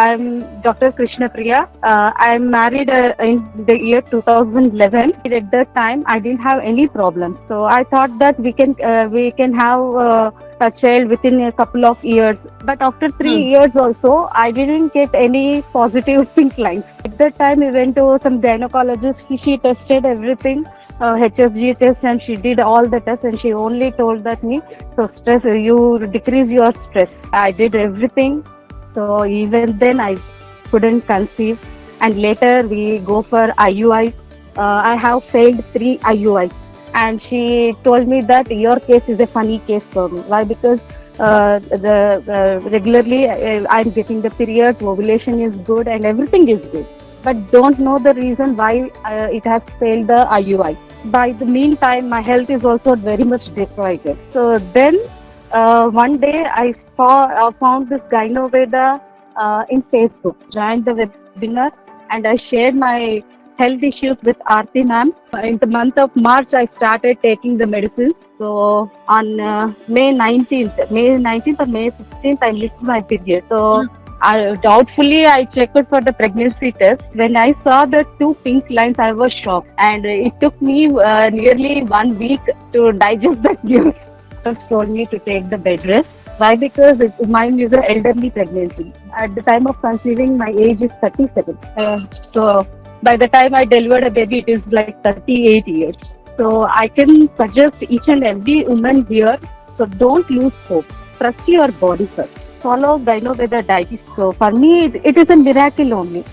I'm Dr. Krishnapriya. I'm married in the year 2011. At that time, I didn't have any problems. So I thought that we can have a child within a couple of years. But after 3 years also, I didn't get any positive pink lines. At that time, we went to some gynecologist. She tested everything. HSG test, and she did all the tests, and she only told that me, so stress, you decrease your stress. I did everything, so even then I couldn't conceive, and later we go for IUI. I have failed 3 IUIs, and she told me that your case is a funny case for me. Why? Because the regularly I'm getting the periods, ovulation is good, and everything is good, but don't know the reason why it has failed the IUI. By the meantime, my health is also very much deteriorated. So then one day I found this Gynoveda in Facebook, joined the webinar, and I shared my health issues with Aarti ma'am. In the month of March, I started taking the medicines. So on May 19th or May 16th, I missed my period. So doubtfully, I checked for the pregnancy test. When I saw the 2 pink lines, I was shocked, and it took me nearly 1 week to digest that news. Doctors told me to take the bed rest. Why? Because mine is an elderly pregnancy. At the time of conceiving, my age is 37. So by the time I delivered a baby, it is like 38 years. So I can suggest each and every woman here, so don't lose hope. Trust your body first. Follow Gynoveda diet. So for me, it is a miracle only.